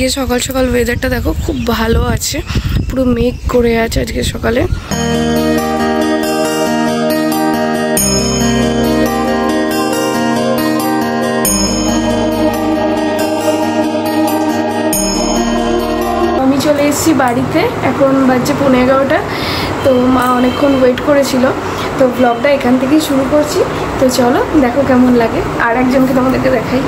আজকে সকাল সকাল ওয়েদারটা দেখো খুব ভালো আছে, পুরো মেঘ করে আছে আজকে সকালে। আমি চলে এসেছি বাড়িতে, এখন বাজছে 11:30। তো মা অনেকক্ষণ ওয়েট করেছিল, তো ব্লগটা এখান থেকেই শুরু করছি। তো চলো দেখো কেমন লাগে, আর একজনকে তোমাদেরকে দেখাই।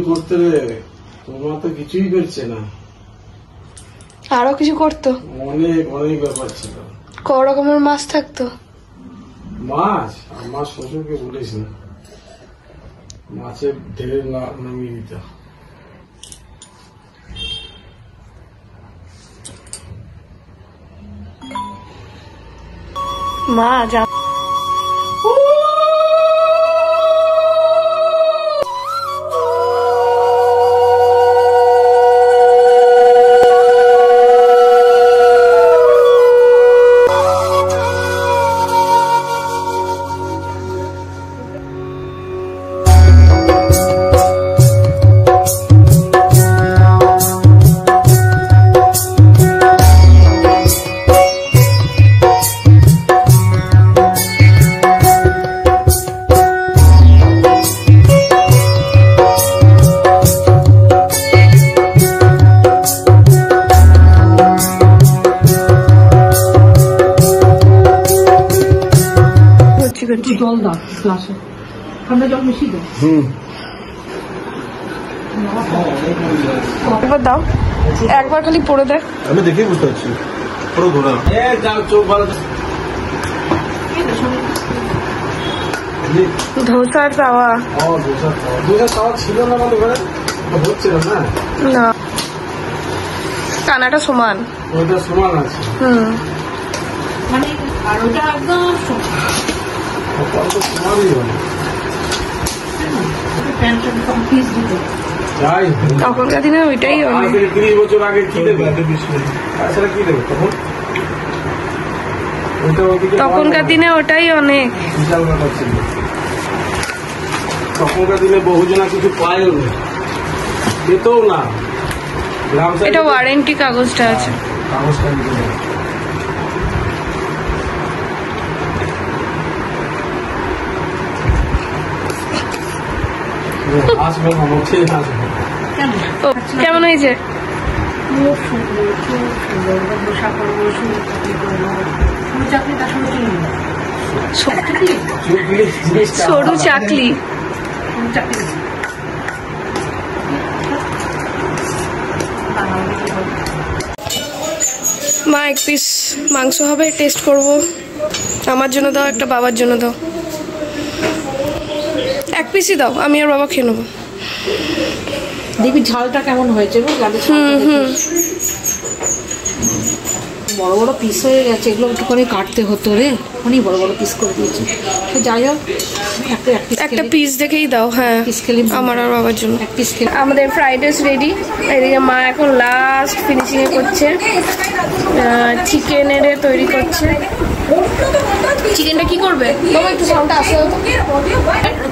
করতে তোমার তো কিছুই করছে না, আরো কিছু করতো, অনেক অনেক ব্যাপার ছিল। ক রকমের মাছ থাকতো? মাছ আমার শ্বশুরকে বলিস না, মাছের ঢেলে নামিয়ে দিত। মা যা জল দাও গ্লাসে, ঠান্ডা জল বেশি দাও। একবার দাও, একবার খালি পড়ে দেখ। আমি দেখেই বুঝতে পারছি পুরো ঘোরা। চোখ ভালো ধোসার তাওয়া, ধোসার তাওয়া ছিল না আমাদের ঘরে, হচ্ছিল না। না কানাটা সমান, ওইটা সমান আছে। মানে আর ওটা একদম তখনকার দিনে ওইটাই অনেক। 30 বছর আগে কি দেবে, তাছাড়া কি দেবে তখন? তখনকার দিনে ওটাই অনেক বিশাল ব্যাপার ছিল। তখনকার দিনে বহুজনা কিছু পায়ও না, পেতেও না। এটা ওয়ারেন্টি কাগজটা আছে। কাগজটা আসবে, কেমন হয়েছে? খুব সুন্দর, খুব সুন্দর। বসা করবো, চাকরি তার সঙ্গে সরু চাকলি। মা এক পিস মাংস হবে, টেস্ট করব। আমার জন্য দাও একটা, বাবার জন্য দাও। এক পিসই দাও, আমি আর বাবা খেয়ে নেবো। দেখবি ঝালটা কেমন হয়েছে। বড় বড় পিস হয়ে গেছে, এগুলো একটুখানি কাটতে হতো রে, অনেক বড় বড় পিস করে দিয়েছি। যাই হোক, একটা পিস দেখেই দাও। হ্যাঁ, আমার আর বাবার জন্য এক পিস খেলে। আমাদের ফ্রাইড রাইস রেডি। এদিকে মা এখন লাস্ট ফিনিশিং এ করছে, চিকেনের তৈরি করছে। চিকেনটা কি করবে বাবা? একটু সাউন্ডটা আসে।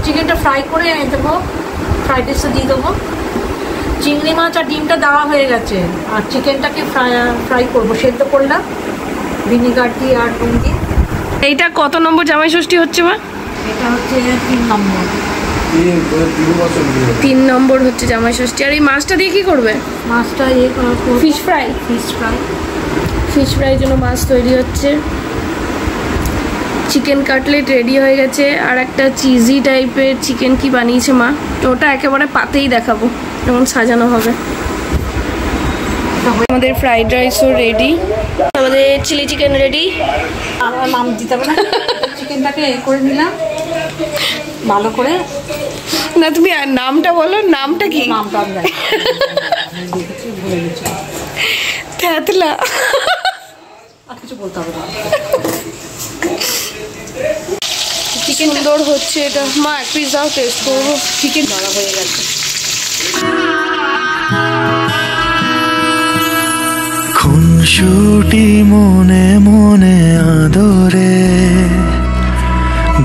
চিকেনটা ফ্রাই করে দেবো, ফ্রাইড রাইসটা দিয়ে দেবো। চিংড়ি মাছ আর ডিমটা দেওয়া হয়ে গেছে, আর চিকেনটাকে ফ্রাই করবো, সেদ্ধ করলাম ভিনিগার দিয়ে আর নুন দিয়ে। এইটা কত নম্বর জামাই ষষ্ঠী হচ্ছে মা? এটা হচ্ছে 3 নম্বর। 3 নম্বর হচ্ছে জামাই ষষ্ঠী। আর এই মাছটা দিয়ে কি করবে? মাছটা fish fry. Fish fry fish ফ্রাইয়ের জন্য মাছ তৈরি হচ্ছে। চিকেন কাটলেট রেডি হয়ে গেছে, আর একটা চিজি টাইপের চিকেন কি বানিয়েছে মা, তো ওটা একেবারে পাতেই দেখাবো যেমন সাজানো হবে। আমাদের ফ্রাইড রাইসও রেডি, আমাদের চিলি চিকেন রেডি। আমার নাম দিতে হবে না, চিকেনটাকে করে নিলাম ভালো করে। না তুমি নামটা বলো, নামটা কি? নামটা আমি জানি ভুলে গেছি, থ্যাতলা। আর কিছু বলতে হবে না। চিকেন সুন্দর হচ্ছে এটা, মা এক পিস দাও টেস্ট করবো। চিকেন ধরা হয়ে গেছে। খুনসুটি মনে মনে আদরে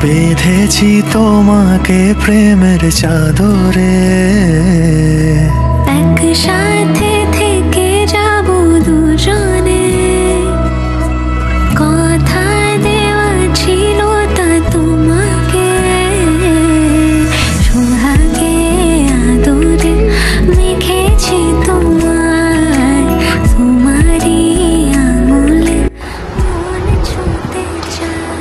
বেঁধেছি তোমাকে প্রেমের চাদরে, একসাথে থেকে যাব দুজনে, কথা দেওয়া ছিল তা তোমাকে, সোহাগে আদরে মেখেছি তোমার, তোমারই আঙুলে মন ছুঁতে চায়।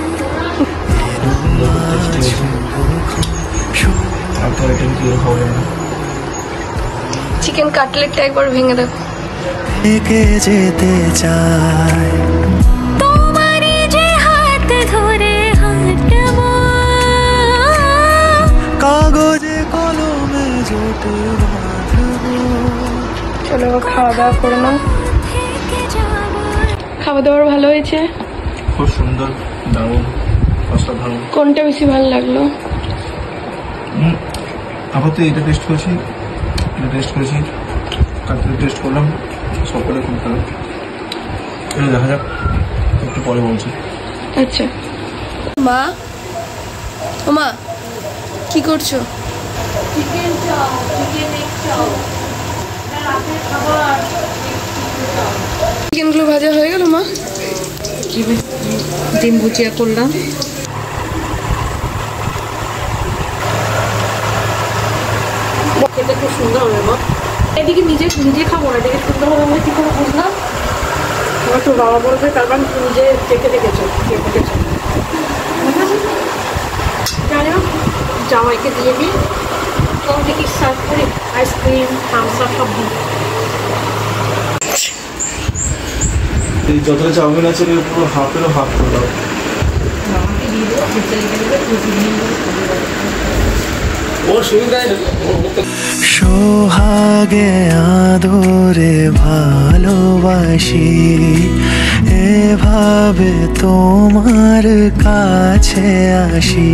চিকেন কাটলেটটা একবার ভেঙে দেখো। কে যেতে চায় তোমারই যে হাত ধরে হাঁটবো, কাগজে কলমে জোটে বাঁধবো। চলো খাওয়া দাওয়া করে নাও। খাওয়া দাওয়ার ভালো হয়েছে, খুব সুন্দর, দারুণ, অসাধারণ। কোনটা বেশি ভালো লাগলো? আপাতত এটা টেস্ট করেছি, এটা টেস্ট করেছি, কাটলেট টেস্ট করলাম, সকলে খুব ভালো। দেখা যাক, একটু পরে বলছি। আচ্ছা মা, ও মা কি করছো? চিকেন চাও, চিকেন এগ চাও, রাতের খাবার। চিকেনগুলো ভাজা হয়ে গেল মা? ডিম ভুজিয়া করলাম। খেতে খুব সুন্দর হবে মা। এদিকে নিজে নিজে খাবো না, এদিকে সুন্দর হবে আমি কি করে বুঝলাম? এবার তো বাবা বলবে তারপর তুমি নিজে দেখে দেখেছো, দেখেছো। জানি না, জামাইকে দিয়ে দিই, তোমাকে কি সার্ভ করি, আইসক্রিম থামস আপ সব দিই। এই যতটা চাউমিন আছে পুরো হাফেরও হাফ করে দাও। আমাকে দিয়ে দেবো, ওর সুবিধাই না। সোহাগে আদরে ভালোবাসি, এভাবে তোমার কাছে আসি।